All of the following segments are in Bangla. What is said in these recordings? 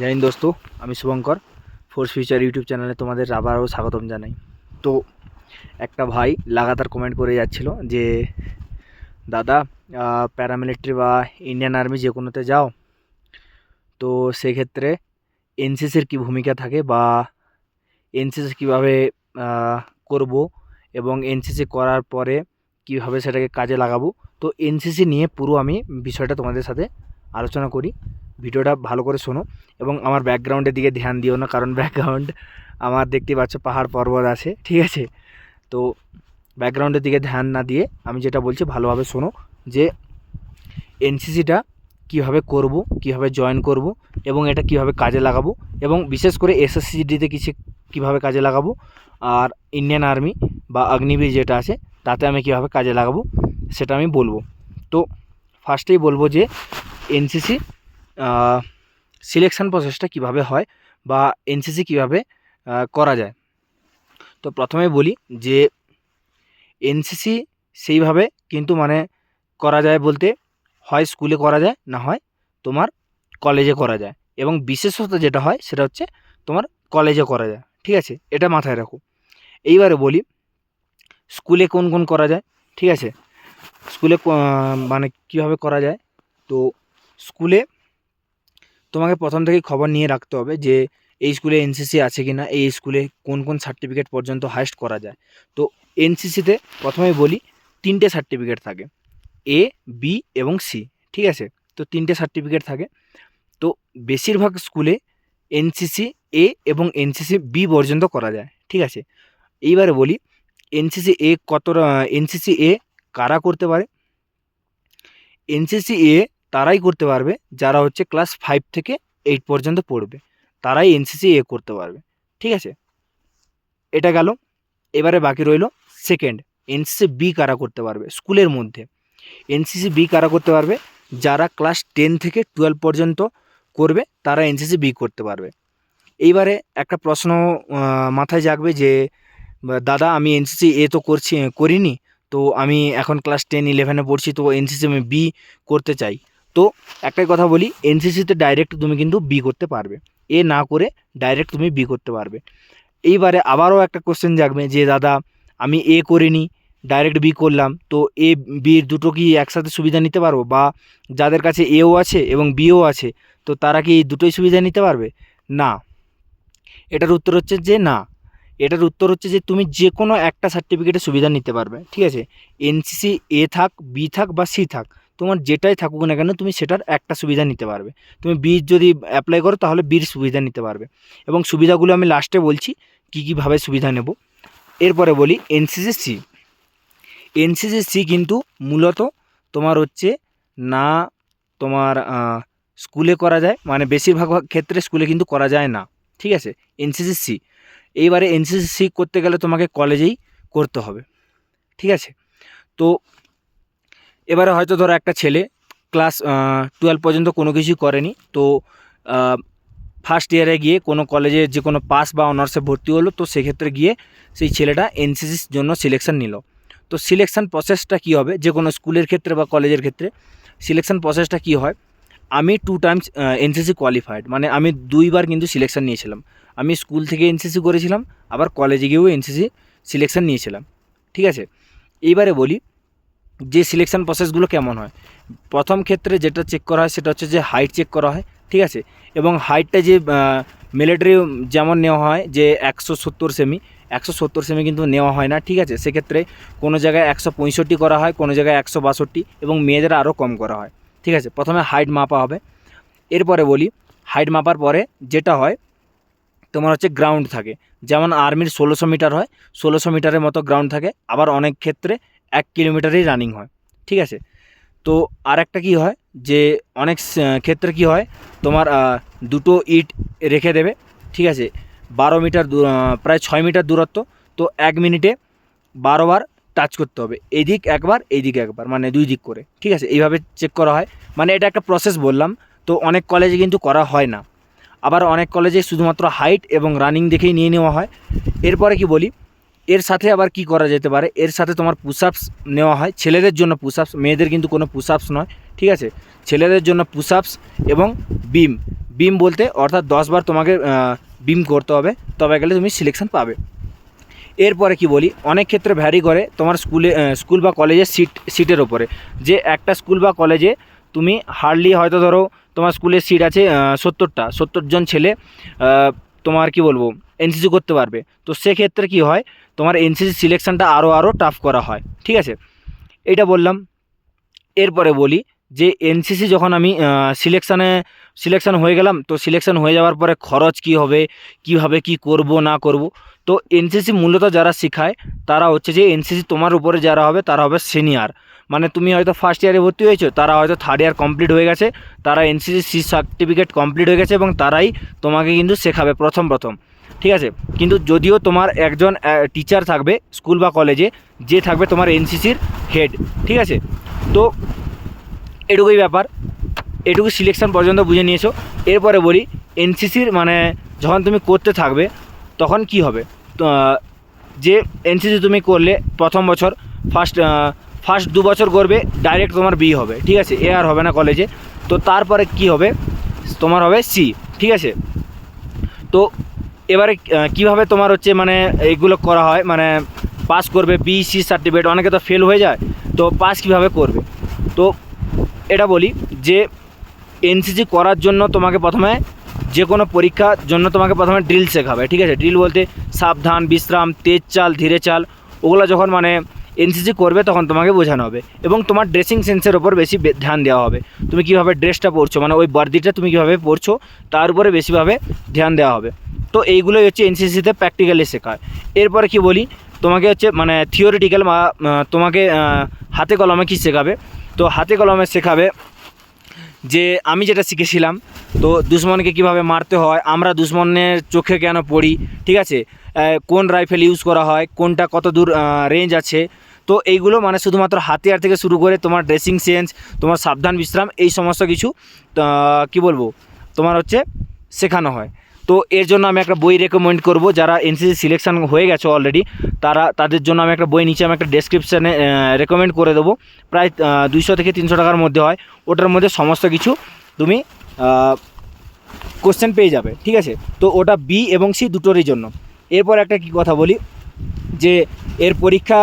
জানেন দোস্ত, আমি শুভঙ্কর ফোর্স ফিউচার ইউটিউব চ্যানেলে তোমাদের আবারও স্বাগতম জানাই। তো একটা ভাই লাগাতার কমেন্ট করে যাচ্ছিল যে দাদা প্যারামিলিটারি বা ইন্ডিয়ান আর্মি যে কোনোতে যাও, তো সেক্ষেত্রে এনসিসির কী ভূমিকা থাকে বা এনসিসি কীভাবে করব এবং এনসিসি করার পরে কীভাবে সেটাকে কাজে লাগাবো। তো এনসিসি নিয়ে পুরো আমি বিষয়টা তোমাদের সাথে আলোচনা করি। ভিডিওটা ভালো করে শোনো এবং আমার ব্যাকগ্রাউন্ডের দিকে ধ্যান দিও না, কারণ ব্যাকগ্রাউন্ড আমার দেখতে পাচ্ছ পাহাড় পর্বত আছে, ঠিক আছে? তো ব্যাকগ্রাউন্ডের দিকে ধ্যান না দিয়ে আমি যেটা বলছি ভালোভাবে শোনো, যে এনসিসিটা কীভাবে করব, কীভাবে জয়েন করব এবং এটা কীভাবে কাজে লাগাবো, এবং বিশেষ করে এসএসসিডিতে কীভাবে কাজে লাগাবো, আর ইন্ডিয়ান আর্মি বা অগ্নিবীর যেটা আছে তাতে আমি কীভাবে কাজে লাগাবো সেটা আমি বলবো। তো ফার্স্টেই বলবো যে এনসিসি সিলেকশান প্রসেসটা কীভাবে হয় বা এনসিসি কীভাবে করা যায়। তো প্রথমে বলি যে এনসিসি সেইভাবে কিন্তু করা যায় বলতে হয় স্কুলে করা যায়, না হয় তোমার কলেজে করা যায়, এবং বিশেষত যেটা হয় সেটা হচ্ছে তোমার কলেজে করা যায়, ঠিক আছে? এটা মাথায় রাখো। এইবারে বলি স্কুলে কোন কোন করা যায়, ঠিক আছে? স্কুলে কীভাবে করা যায়। তো স্কুলে তোমাকে প্রথম থেকেই খবর নিয়ে রাখতে হবে যে এই স্কুলে এনসিসি আছে কি না, এই স্কুলে কোন কোন সার্টিফিকেট পর্যন্ত হাইয়েস্ট করা যায়। তো এনসিসিতে প্রথমেই বলি 3টে সার্টিফিকেট থাকে, এ, বি এবং সি, ঠিক আছে? তো 3টে সার্টিফিকেট থাকে। তো বেশিরভাগ স্কুলে এনসিসি এ এবং এনসিসি বি পর্যন্ত করা যায়, ঠিক আছে? এইবারে বলি এনসিসি এ কারা করতে পারে। এনসিসি এ তারাই করতে পারবে যারা হচ্ছে ক্লাস 5 থেকে 8 পর্যন্ত পড়বে, তারাই এনসিসি এ করতে পারবে, ঠিক আছে? এটা গেল। এবারে বাকি রইল সেকেন্ড, এনসিসি বি কারা করতে পারবে স্কুলের মধ্যে। এনসিসি বি কারা করতে পারবে, যারা ক্লাস 10 থেকে 12 পর্যন্ত করবে তারা এনসিসি বি করতে পারবে। এইবারে একটা প্রশ্ন মাথায় জাগবে যে দাদা আমি এনসিসি এ তো করিনি, তো আমি এখন ক্লাস 10-11-এ পড়ছি, তো এনসিসি আমি বি করতে চাই। তো একটাই কথা বলি, এনসিসিতে ডাইরেক্ট তুমি কিন্তু বি করতে পারবে, এ না করে ডাইরেক্ট তুমি বি করতে পারবে। এইবারে আবারও একটা কোশ্চেন জাগবে যে দাদা আমি এ করিনি, ডাইরেক্ট বি করলাম, তো এ বির দুটো কি একসাথে সুবিধা নিতে পারবো, বা যাদের কাছে এও আছে এবং বিও আছে তো তারা কি দুটোই সুবিধা নিতে পারবে? না। এটার উত্তর হচ্ছে যে না। এটার উত্তর হচ্ছে যে তুমি যে কোনো একটা সার্টিফিকেটের সুবিধা নিতে পারবে, ঠিক আছে? এনসিসি এ থাক, বি থাক বা সি থাক, তোমার যেটাই থাকুক না কেন তুমি সেটার একটা সুবিধা নিতে পারবে। তুমি বি যদি অ্যাপ্লাই করো তাহলে বির সুবিধা নিতে পারবে, এবং সুবিধাগুলো আমি লাস্টে বলছি কী কীভাবে সুবিধা নেব। এরপরে বলি এনসিসি সি। এনসিসি সি কিন্তু মূলত তোমার হচ্ছে না তোমার স্কুলে করা যায়, বেশিরভাগ ক্ষেত্রে স্কুলে কিন্তু করা যায় না, ঠিক আছে? NCC C. এইবারে এনসিসি সি করতে গেলে তোমাকে কলেজেই করতে হবে, ঠিক আছে? তো এবারে হয়তো ধরো একটা ছেলে ক্লাস 12 পর্যন্ত কোনো কিছুই করেনি, তো ফার্স্ট ইয়ারে গিয়ে কোনো কলেজে যে কোনো পাস বা অনার্সে ভর্তি হলো, তো সেক্ষেত্রে গিয়ে সেই ছেলেটা এনসিসির জন্য সিলেকশান নিল। তো সিলেকশান প্রসেসটা কী হবে, যে কোনো স্কুলের ক্ষেত্রে বা কলেজের ক্ষেত্রে সিলেকশান প্রসেসটা কী হয়, আমি 2 টাইমস এনসিসি কোয়ালিফাইড, আমি 2বার কিন্তু সিলেকশান নিয়েছিলাম। আমি স্কুল থেকে এনসিসি করেছিলাম, আবার কলেজে গিয়েও এনসিসি সিলেকশান নিয়েছিলাম, ঠিক আছে? এইবারে বলি যে সিলেকশান প্রসেসগুলো কেমন হয়। প্রথম ক্ষেত্রে যেটা চেক করা হয় সেটা হচ্ছে যে হাইট চেক করা হয়, ঠিক আছে? এবং হাইটটা যে মিলিটারি যেমন নেওয়া হয় যে 170 সেমি, 170 সেমি কিন্তু নেওয়া হয় না, ঠিক আছে? সেক্ষেত্রে কোনো জায়গায় 165 করা হয়, কোনো জায়গায় 162, এবং মেয়েদের আরও কম করা হয়, ঠিক আছে? প্রথমে হাইট মাপা হবে। এরপরে বলি হাইট মাপার পরে যেটা হয় তোমার হচ্ছে গ্রাউন্ড থাকে, যেমন আর্মির 1600 মিটার হয়, 1600 মিটারের মতো গ্রাউন্ড থাকে, আবার অনেক ক্ষেত্রে 1 কিলোমিটারই রানিং হয়, ঠিক আছে? তো আরেকটা কী হয় যে অনেক ক্ষেত্রে কী হয় তোমার দুটো ইট রেখে দেবে, ঠিক আছে? 12 মিটার প্রায় 6 মিটার দূরত্ব, তো 1 মিনিটে 12 বার টাচ করতে হবে, এই দিক একবার এই দিক একবার, 2 দিক করে, ঠিক আছে? এইভাবে চেক করা হয়। এটা একটা প্রসেস বললাম। তো অনেক কলেজে কিন্তু করা হয় না, আবার অনেক কলেজে শুধুমাত্র হাইট এবং রানিং দেখেই নিয়ে নেওয়া হয়। এরপরে কি বলি, এর সাথে আবার কি করা যেতে পারে, এর সাথে তোমার পুশ আপস নেওয়া হয়, ছেলেদের জন্য পুশ আপস, মেয়েদের কিন্তু কোনো পুশ আপস নয়, ঠিক আছে। ছেলেদের জন্য পুশ আপস এবং বিম, বিম বলতে অর্থাৎ 10 বার তোমাকে বিম করতে হবে, তবে গেলে তুমি সিলেকশন পাবে। এরপরে কি বলি, অনেক ক্ষেত্রে ভ্যারি করে তোমার স্কুল বা কলেজের সিটের ওপরে, যে একটা স্কুল বা কলেজে তুমি হার্ডলি হয়তো ধরো তোমার স্কুলের সিট আছে 70 জন ছেলে তোমার কি বলবো এনসিসি করতে পারবে। তো সেক্ষেত্রে কি হয়, তোমার এনসিসি সিলেকশানটা আরও টাফ করা হয়, ঠিক আছে। এটা বললাম। এরপরে বলি যে এনসিসি যখন আমি সিলেকশান হয়ে গেলাম, তো সিলেকশান হয়ে যাওয়ার পরে খরচ কী হবে, কীভাবে কি করব না করব। তো এনসিসি মূলত যারা শেখায় তারা হচ্ছে যে এনসিসি তোমার উপরে যারা হবে তারা হবে সিনিয়র, মানে তুমি হয়তো ফার্স্ট ইয়ারে ভর্তি হয়েছো, তারা হয়তো থার্ড ইয়ার কমপ্লিট হয়ে গেছে, তারা এনসিসি সি সার্টিফিকেট কমপ্লিট হয়ে গেছে এবং তারাই তোমাকে কিন্তু শেখাবে প্রথম, ঠিক আছে। কিন্তু যদিও তোমার একজন টিচার থাকবে স্কুল বা কলেজে, যে থাকবে তোমার এনসিসির হেড, ঠিক আছে। তো এটুকুই ব্যাপার, এটুকু সিলেকশান পর্যন্ত বুঝে নিয়েছো। এরপরে বলি এনসিসির মানে যখন তুমি করতে থাকবে তখন কি হবে, তো যে এনসিসি তুমি করলে প্রথম বছর ফার্স্ট 2 বছর করবে, ডাইরেক্ট তোমার বি হবে, ঠিক আছে, এ আর হবে না কলেজে। তো তারপরে কি হবে, তোমার হবে সি, ঠিক আছে। তো এবারে কীভাবে তোমার হচ্ছে মানে এইগুলো করা হয়, মানে পাস করবে বি সি সার্টিফিকেট, অনেকে তো ফেল হয়ে যায়, তো পাস কীভাবে করবে। তো এটা বলি যে এনসিসি করার জন্য তোমাকে প্রথমে যে কোনো পরীক্ষার জন্য তোমাকে প্রথমে ড্রিল শেখাবে, ঠিক আছে। ড্রিল বলতে সাবধান, বিশ্রাম, তেজ চাল, ধীরে চাল, ওগুলো যখন মানে এনসিসি করবে তখন তোমাকে বোঝানো হবে এবং তোমার ড্রেসিং সেন্সের ওপর বেশি ধ্যান দেওয়া হবে। তুমি কীভাবে ড্রেসটা পরছো, মানে ওই বর্দিটা তুমি কীভাবে পরছো তার উপরে বেশিভাবে ধ্যান দেওয়া হবে। তো এইগুলোই হচ্ছে এনসিসিতে প্র্যাকটিক্যালি শেখায়। এরপরে কি বলি, তোমাকে হচ্ছে মানে থিওরিটিক্যাল বা তোমাকে হাতে কলমে কী শেখাবে। তো হাতে কলমে শেখাবে যে আমি যেটা শিখেছিলাম, তো দুশ্মনকে কিভাবে মারতে হয়, আমরা দুশ্মনের চোখে কেন পড়ি, ঠিক আছে, কোন রাইফেল ইউজ করা হয়, কোনটা কত দূর রেঞ্জ আছে। তো এইগুলো মানে শুধুমাত্র হাতিয়ার থেকে শুরু করে তোমার ড্রেসিং সেন্স, তোমার সাবধান বিশ্রাম, এই সমস্ত কিছু কি বলবো তোমার হচ্ছে শেখানো হয়। তো এর জন্য আমি একটা বই রেকমেন্ড করব, যারা এনসিসি সিলেকশান হয়ে গেছে অলরেডি তাদের জন্য আমি একটা বই নিচে আমি একটা ডেসক্রিপশানে রেকমেন্ড করে দেবো, প্রায় 200 থেকে 300 টাকার মধ্যে হয়। ওটার মধ্যে সমস্ত কিছু তুমি কোশ্চেন পেয়ে যাবে, ঠিক আছে। তো ওটা বি এবং সি দুটোরই জন্য। এরপর একটা কি কথা বলি যে এর পরীক্ষা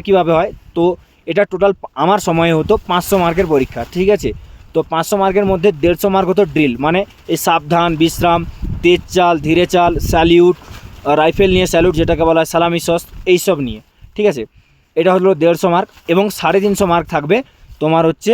কীভাবে হয়, তো এটা টোটাল আমার সময়ে হতো 500 মার্কের পরীক্ষা, ঠিক আছে। তো 500 মার্কের মধ্যে 150 মার্ক হতো ড্রিল, মানে এই সাবধান, বিশ্রাম, তেজ চাল, ধীরে চাল, স্যালিউট, রাইফেল নিয়ে স্যালিউট যেটাকে বলা হয়, সালামি শট, এইসব নিয়ে, ঠিক আছে। এটা হলো 150 মার্ক এবং 350 মার্ক থাকবে তোমার হচ্ছে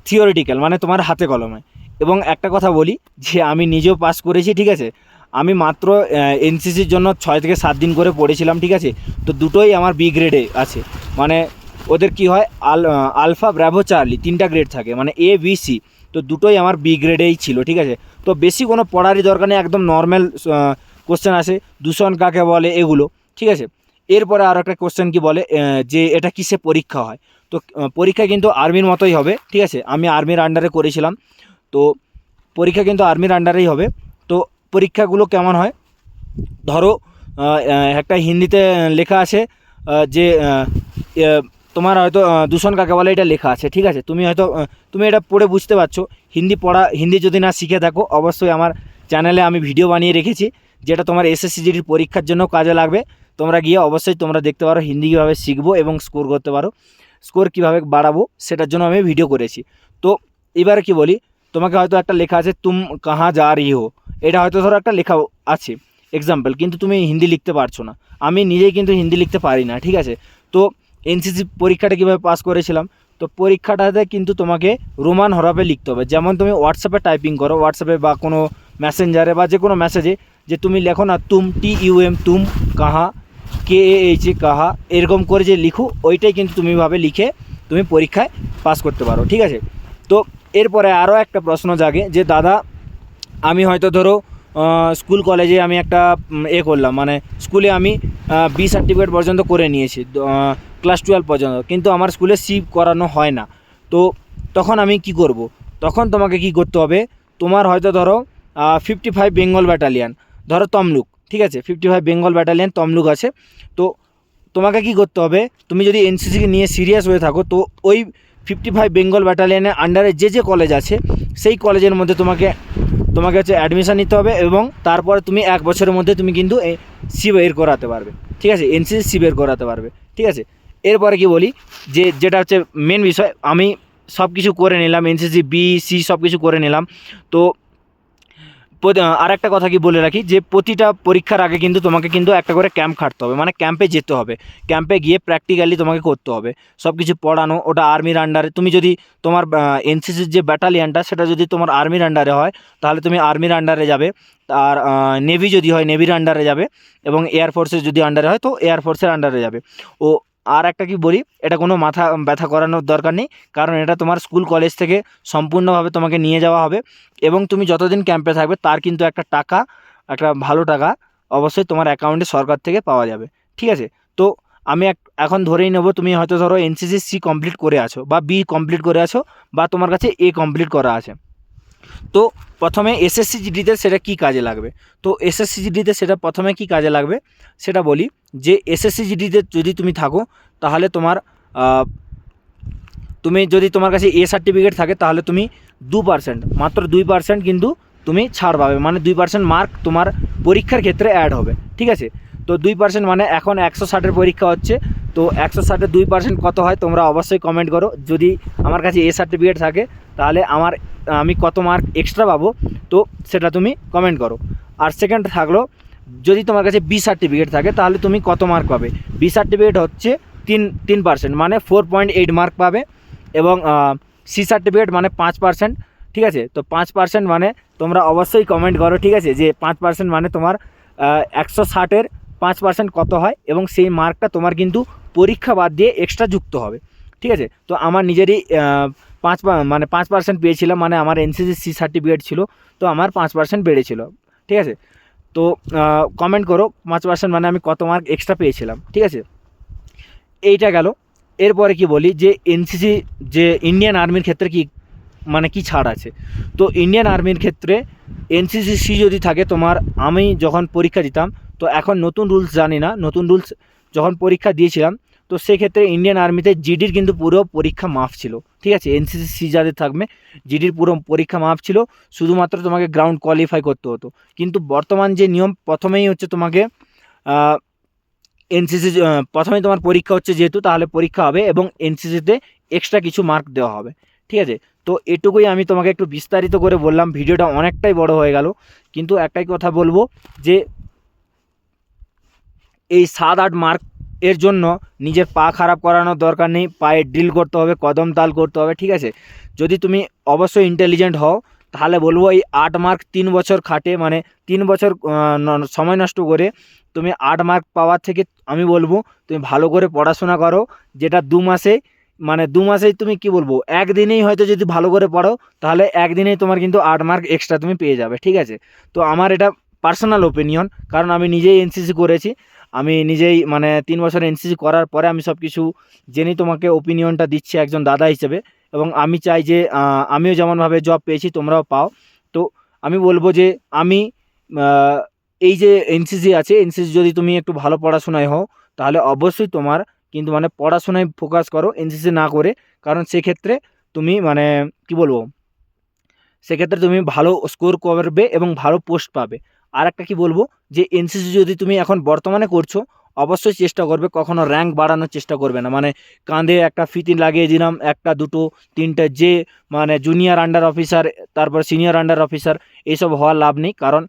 থিওরিটিক্যাল, মানে তোমার হাতে কলমে। এবং একটা কথা বলি যে আমি নিজেও পাস করেছি, ঠিক আছে। আমি মাত্র এনসিসির জন্য 6 থেকে 7 দিন করে পড়েছিলাম, ঠিক আছে। তো দুটোই আমার বি গ্রেডে আছে, মানে ওদের কি হয় আলফা, ব্র্যাভো, চার্লি 3টা গ্রেড থাকে, মানে এ বি সি, তো দুটোই আমার বি গ্রেডেই ছিল, ঠিক আছে। তো বেশি কোনো পড়ারই দরকার নেই, একদম নর্মাল কোশ্চেন আসে, দূষণ কাকে বলে, এগুলো, ঠিক আছে। এরপরে আরও একটা কোশ্চেন কি বলে যে এটা কিসে পরীক্ষা হয়। তো পরীক্ষা কিন্তু আর্মির মতোই হবে, ঠিক আছে। আমি আর্মির আন্ডারে করেছিলাম, তো পরীক্ষা কিন্তু আর্মির আন্ডারেই হবে। তো পরীক্ষাগুলো কেমন হয়, ধরো একটা হিন্দিতে লেখা আছে যে তোমার হয়তো দূষণ কাকে বলে এটা লেখা আছে, ঠিক আছে। তুমি হয়তো তুমি এটা পড়ে বুঝতে পারছো। হিন্দি যদি না শিখে থাকো, অবশ্যই আমার চ্যানেলে আমি ভিডিও বানিয়ে রেখেছি, যেটা তোমার এসএসসি জিডির পরীক্ষার জন্য কাজে লাগবে। তোমরা গিয়ে অবশ্যই তোমরা দেখতে পারো হিন্দি কীভাবে শিখবো এবং স্কোর করতে পারো, স্কোর কীভাবে বাড়াবো সেটার জন্য আমি ভিডিও করেছি। তো এবারে কি বলি, তোমাকে হয়তো একটা লেখা আছে তুম কাহা যা রহি হো, এটা হয়তো ধরো একটা লেখা আছে এক্সাম্পল, কিন্তু তুমি হিন্দি লিখতে পারছো না। আমি নিজেই কিন্তু হিন্দি লিখতে পারি না, ঠিক আছে। তো এনসিসি পরীক্ষাটা কীভাবে পাস করেছিলাম, তো পরীক্ষাটাতে কিন্তু তোমাকে রোমান হরফে লিখতে হবে। যেমন তুমি হোয়াটসঅ্যাপে টাইপিং করো, হোয়াটসঅ্যাপে বা কোনো মেসেঞ্জারে বা যে কোনো মেসেজে যে তুমি লেখো না তুম, TUM, তুম, কাহা, KAH, কাহা, এরকম করে যে লিখো, ওইটাই কিন্তু তুমিভাবে লিখে তুমি পরীক্ষায় পাস করতে পারো, ঠিক আছে। তো এরপরে আরও একটা প্রশ্ন জাগে যে দাদা আমি হয়তো ধরো স্কুল কলেজে আমি একটা করলাম, মানে স্কুলে আমি বি সার্টিফিকেট পর্যন্ত করে নিয়েছি ক্লাস 12 পর্যন্ত, কিন্তু আমার স্কুলে সি করানো হয় না। তো তখন আমি কি করব, তখন তোমাকে কি করতে হবে, তোমার হয়তো ধরো 55 বেঙ্গল ব্যাটালিয়ান, ধরো তমলুক, ঠিক আছে, 55 বেঙ্গল ব্যাটালিয়ন তমলুক আছে। তো তোমাকে কি করতে হবে, তুমি যদি এনসিসিকে নিয়ে সিরিয়াস হয়ে থাকো, তো ওই 55 বেঙ্গল ব্যাটালিয়নের আন্ডারে যে কলেজ আছে সেই কলেজের মধ্যে তোমাকে হচ্ছে অ্যাডমিশান নিতে হবে, এবং তারপরে তুমি 1 বছরের মধ্যে তুমি কিন্তু সি বের করাতে পারবে, ঠিক আছে, এনসিসি সি বের করাতে পারবে, ঠিক আছে। এরপরে কি বলি, যেটা হচ্ছে মেন বিষয়, আমি সব কিছু করে নিলাম, এনসিসি বি সি সব কিছু করে নিলাম। তো আর একটা কথা কি বলে রাখি, যে প্রতিটা পরীক্ষার আগে কিন্তু তোমাকে কিন্তু একটা করে ক্যাম্প খাটতে হবে, মানে ক্যাম্পে যেতে হবে, ক্যাম্পে গিয়ে প্র্যাকটিক্যালি তোমাকে করতে হবে সব কিছু পড়ানো। ওটা আর্মির আন্ডারে, তুমি যদি তোমার এনসিসির যে ব্যাটালিয়ানটা সেটা যদি তোমার আর্মির আন্ডারে হয় তাহলে তুমি আর্মির আন্ডারে যাবে, আর নেভি যদি হয় নেভির আন্ডারে যাবে, এবং এয়ারফোর্সের যদি আন্ডারে হয় তো এয়ারফোর্সের আন্ডারে যাবে। ও আর একটা কি বলি, এটা কোনো মাথা ব্যথা করানোর দরকার নেই, কারণ এটা তোমার স্কুল কলেজ থেকে সম্পূর্ণভাবে তোমাকে নিয়ে যাওয়া হবে, এবং তুমি যতদিন ক্যাম্পে থাকবে তার কিন্তু একটা ভালো টাকা অবশ্যই তোমার অ্যাকাউন্টে সরকার থেকে পাওয়া যাবে, ঠিক আছে। তো আমি এখন ধরেই নেব তুমি হয়তো ধরো এনসিসি সি কমপ্লিট করে আছো, বা বি কমপ্লিট করে আছো, বা তোমার কাছে এ কমপ্লিট করা আছে। তো প্রথমে এসএসসি জিডিতে সেটা কী কাজে লাগবে, তো এসএসসি জিডিতে সেটা প্রথমে কী কাজে লাগবে সেটা বলি, যে এসএসসি জিডিতে যদি তুমি থাকো তাহলে তুমি যদি তোমার কাছে এ সার্টিফিকেট থাকে তাহলে তুমি 2%, মাত্র 2% কিন্তু তুমি ছাড় পাবে, মানে 2% মার্ক তোমার পরীক্ষার ক্ষেত্রে অ্যাড হবে, ঠিক আছে। তো 2% মানে এখন 160-এর পরীক্ষা হচ্ছে, তো 160-এ 2% কত হয় তোমরা অবশ্যই কমেন্ট করো। যদি আমার কাছে এ সার্টিফিকেট থাকে তাহলে আমি কত মার্ক এক্সট্রা পাবো, তো সেটা তুমি কমেন্ট করো। আর সেকেন্ড থাকলো, যদি তোমার কাছে বি সার্টিফিকেট থাকে তাহলে তুমি কত মার্ক পাবে। বি সার্টিফিকেট হচ্ছে 3%, মানে 4.8 মার্ক পাবে, এবং সি সার্টিফিকেট মানে 5%, ঠিক আছে। তো 5% মানে তোমরা অবশ্যই কমেন্ট করো, ঠিক আছে, যে 5% মানে তোমার 160-এর 5% কত হয়, এবং সেই মার্কটা তোমার কিন্তু পরীক্ষা বাদ দিয়ে এক্সট্রা যুক্ত হবে, ঠিক আছে। তো আমার নিজেরই 5% পেয়েছিলাম, মানে আমার এনসিসি সি সার্টিফিকেট ছিল, তো আমার 5% বেড়েছিল, ঠিক আছে। তো কমেন্ট করো 5% মানে আমি কত মার্ক এক্সট্রা পেয়েছিলাম, ঠিক আছে। এইটা গেল। এরপরে কি বলি, যে এনসিসি যে ইন্ডিয়ান আর্মির ক্ষেত্রে কি ছাড় আছে। তো ইন্ডিয়ান আর্মির ক্ষেত্রে এনসিসি সি যদি থাকে তোমার, আমি যখন পরীক্ষা দিতাম, তো এখন নতুন রুলস জানি না, নতুন রুলস যখন পরীক্ষা দিয়েছিলাম তো সেক্ষেত্রে ইন্ডিয়ান আর্মিতে জিডির কিন্তু পুরো পরীক্ষা মাফ ছিল, ঠিক আছে। এনসিসি সি যাদের থাকবে জিডির পুরো পরীক্ষা মাফ ছিল, শুধুমাত্র তোমাকে গ্রাউন্ড কোয়ালিফাই করতে হতো। কিন্তু বর্তমান যে নিয়ম, প্রথমেই হচ্ছে তোমাকে এনসিসি প্রথমেই তোমার পরীক্ষা হচ্ছে যেহেতু, তাহলে পরীক্ষা হবে এবং এনসিসিতে এক্সট্রা কিছু মার্ক দেওয়া হবে, ঠিক আছে। তো এটুকুই আমি তোমাকে একটু বিস্তারিত করে বললাম, ভিডিওটা অনেকটাই বড় হয়ে গেল, কিন্তু একটাই কথা বলবো, যে এই 7-8 মার্ক এর জন্য নিজের পা খারাপ করানোর দরকার নেই, পায়ে ড্রিল করতে হবে, কদম তাল করতে হবে, ঠিক আছে। যদি তুমি অবশ্যই ইন্টেলিজেন্ট হও তাহলে বলবো এই 8 মার্ক 3 বছর খাটে, মানে 3 বছর সময় নষ্ট করে তুমি 8 মার্ক পাওয়ার থেকে আমি বলবো তুমি ভালো করে পড়াশোনা করো, যেটা 2 মাসে, মানে 2 মাসেই তুমি কি বলবো, একদিনেই হয়তো যদি ভালো করে পড়ো তাহলে একদিনেই তোমার কিন্তু 8 মার্ক এক্সট্রা তুমি পেয়ে যাবে, ঠিক আছে। তো আমার এটা পার্সোনাল ওপিনিয়ন, কারণ আমি নিজেই এনসিসি করেছি, আমি নিজেই মানে 3 বছর এনসিসি করার পরে আমি সব কিছু জেনেই তোমাকে ওপিনিয়নটা দিচ্ছি একজন দাদা হিসেবে, এবং আমি চাই যে আমিও যেমনভাবে জব পেয়েছি তোমরাও পাও। তো আমি বলবো যে আমি এই যে এনসিসি আছে, এনসিসি যদি তুমি একটু ভালো পড়াশোনায় হও তাহলে অবশ্যই তোমার কিন্তু মানে পড়াশোনায় ফোকাস করো এনসিসি না করে, কারণ সেক্ষেত্রে তুমি মানে কি বলবো, সেক্ষেত্রে তুমি ভালো স্কোর করবে এবং ভালো পোস্ট পাবে। আর একটা কি বলবো, যে এনসিসি যদি তুমি এখন বর্তমানে করছো অবশ্যই চেষ্টা করবে কখনো র্যাঙ্ক বাড়ানোর চেষ্টা করবে না, মানে কাঁধে একটা ফিতি লাগিয়ে দিলাম 1টা 2টো 3টে, যে মানে জুনিয়র আন্ডার অফিসার তারপর সিনিয়র আন্ডার অফিসার এইসব হওয়ার লাভ নেই, কারণ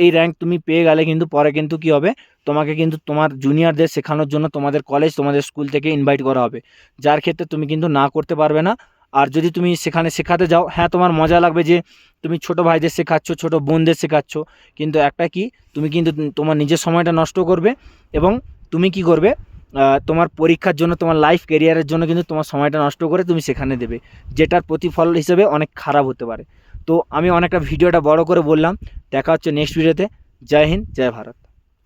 এই র্যাঙ্ক তুমি পেয়ে গেলে কিন্তু পরে কিন্তু কী হবে, তোমাকে কিন্তু তোমার জুনিয়রদের শেখানোর জন্য তোমাদের কলেজ তোমাদের স্কুল থেকে ইনভাইট করা হবে, যার ক্ষেত্রে তুমি কিন্তু না করতে পারবে না। আর যদি তুমি সেখানে শেখাতে যাও, হ্যাঁ তোমার মজা লাগবে যে তুমি ছোটো ভাইদের শেখাচ্ছ, ছোটো বোনদের শেখাচ্ছ, কিন্তু একটা কি, তুমি কিন্তু তোমার নিজের সময়টা নষ্ট করবে, এবং তুমি কি করবে, তোমার পরীক্ষার জন্য, তোমার লাইফ ক্যারিয়ারের জন্য কিন্তু তোমার সময়টা নষ্ট করে তুমি সেখানে দেবে, যেটার প্রতিফল হিসেবে অনেক খারাপ হতে পারে। তো আমি অনেকটা ভিডিওটা বড় করে বললাম, দেখা হচ্ছে নেক্সট ভিডিওতে। জয় হিন্দ, জয় ভারত।